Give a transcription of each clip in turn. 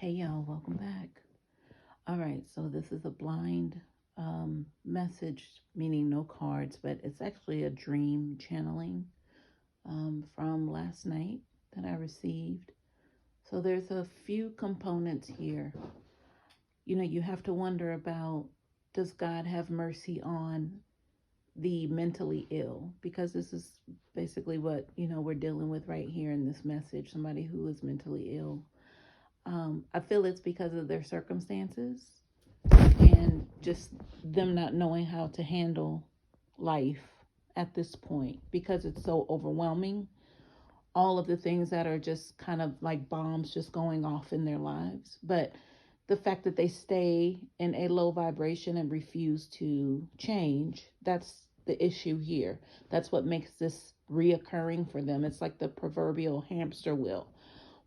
Hey y'all, welcome back. All right, so this is a blind message, meaning no cards, but it's actually a dream channeling from last night that I received. So there's a few components here. You have to wonder about, does God have mercy on the mentally ill? Because this is basically what, we're dealing with right here in this message, somebody who is mentally ill. I feel it's because of their circumstances and just them not knowing how to handle life at this point because it's so overwhelming. All of the things that are just kind of like bombs just going off in their lives. But the fact that they stay in a low vibration and refuse to change, that's the issue here. That's what makes this reoccurring for them. It's like the proverbial hamster wheel.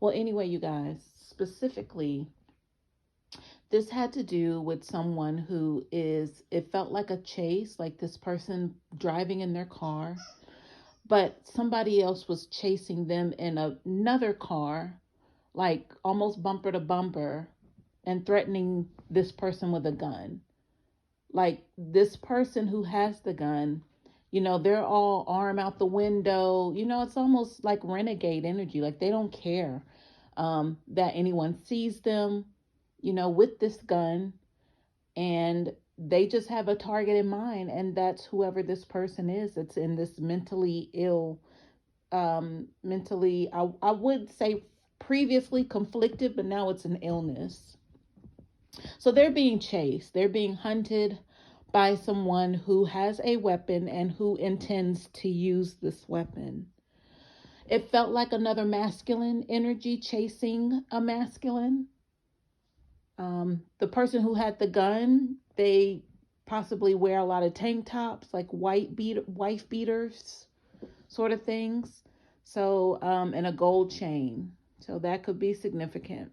Well, anyway, you guys, specifically, this had to do with someone who is, it felt like a chase, like this person driving in their car, but somebody else was chasing them in another car, like almost bumper to bumper, and threatening this person with a gun. Like this person who has the gun, they're all arm out the window. It's almost like renegade energy. Like they don't care that anyone sees them, with this gun, and they just have a target in mind, and that's whoever this person is that's in this mentally ill, mentally, I would say previously conflicted, but now it's an illness. So they're being chased, they're being hunted by someone who has a weapon and who intends to use this weapon. It felt like another masculine energy chasing a masculine. The person who had the gun, they possibly wear a lot of tank tops, like wife beaters, sort of things. So, and a gold chain. So that could be significant.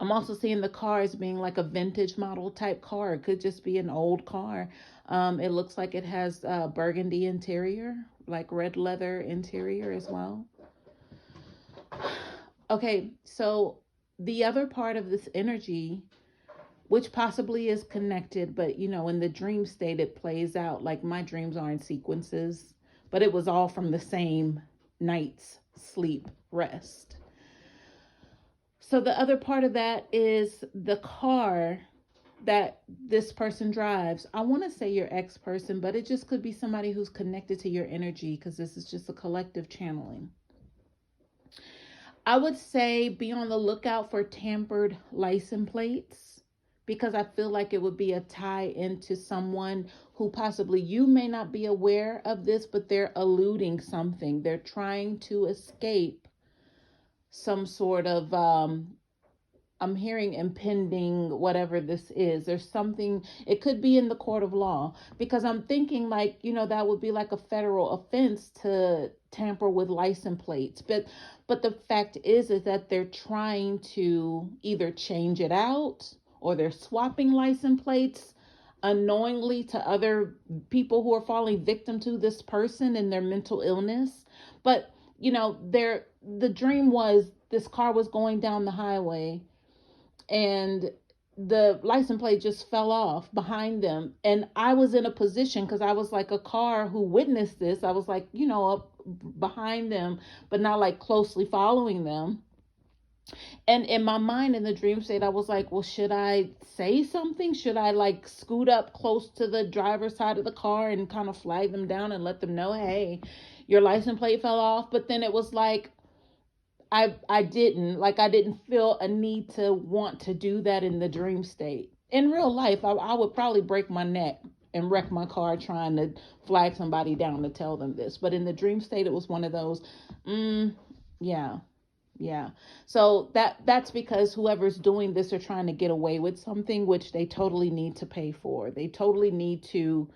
I'm also seeing the car as being like a vintage model type car. It could just be an old car. It looks like it has burgundy interior, like red leather interior as well. Okay, so the other part of this energy, which possibly is connected, but in the dream state, it plays out like my dreams are in sequences, but it was all from the same night's sleep rest. So the other part of that is the car that this person drives. I want to say your ex person, but it just could be somebody who's connected to your energy because this is just a collective channeling. I would say be on the lookout for tampered license plates because I feel like it would be a tie into someone who possibly you may not be aware of this, but they're eluding something. They're trying to escape some sort of I'm hearing impending whatever this is. There's something, it could be in the court of law because I'm thinking like, that would be like a federal offense to tamper with license plates. But the fact is that they're trying to either change it out or they're swapping license plates unknowingly to other people who are falling victim to this person and their mental illness. But, the dream was this car was going down the highway and the license plate just fell off behind them, and I was in a position because I was like a car who witnessed this. I was like, up behind them but not like closely following them. And in my mind, in the dream state, I was like, well, should I say something? Should I like scoot up close to the driver's side of the car and kind of flag them down and let them know, hey, your license plate fell off? But then it was like I didn't feel a need to want to do that in the dream state. In real life, I would probably break my neck and wreck my car trying to flag somebody down to tell them this. But in the dream state, it was one of those, yeah, yeah. So that's because whoever's doing this are trying to get away with something which they totally need to pay for. They totally need to,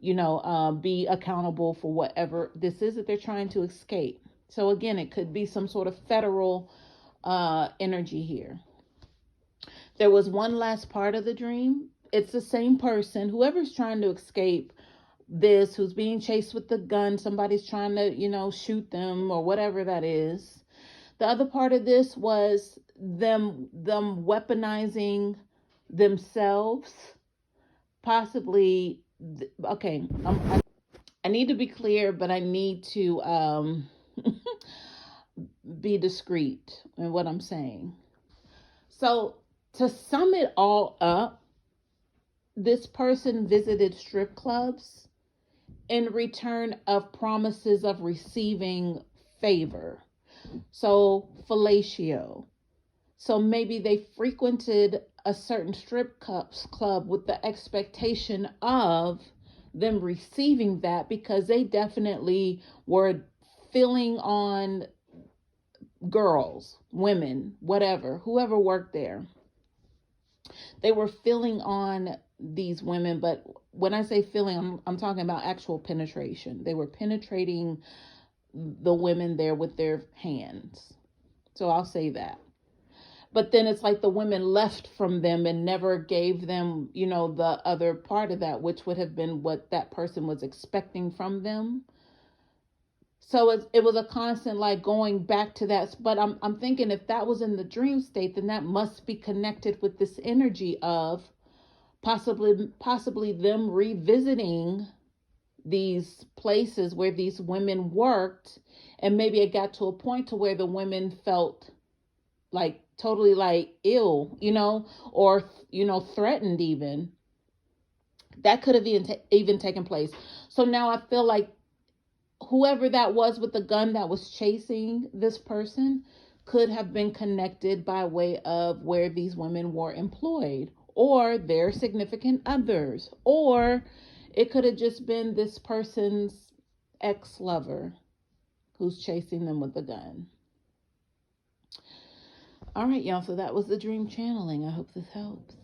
be accountable for whatever this is that they're trying to escape. So again, it could be some sort of federal energy here. There was one last part of the dream. It's the same person, whoever's trying to escape this, who's being chased with the gun, somebody's trying to, shoot them or whatever that is. The other part of this was them weaponizing themselves, possibly. Okay, I need to be clear, but I need to be discreet in what I'm saying. So, to sum it all up, this person visited strip clubs in return of promises of receiving favor. So, fellatio. So maybe they frequented a certain club with the expectation of them receiving that, because they definitely were filling on girls, women, whatever, whoever worked there. They were filling on these women, but when I say filling, I'm talking about actual penetration. They were penetrating the women there with their hands. So I'll say that. But then it's like the women left from them and never gave them, the other part of that, which would have been what that person was expecting from them. So it was a constant like going back to that. But I'm thinking, if that was in the dream state, then that must be connected with this energy of possibly them revisiting these places where these women worked, and maybe it got to a point to where the women felt like totally like ill, or threatened even. That could have even taken place. So now I feel like whoever that was with the gun that was chasing this person could have been connected by way of where these women were employed, or their significant others, or it could have just been this person's ex-lover who's chasing them with a gun. All right, y'all. So that was the dream channeling. I hope this helps.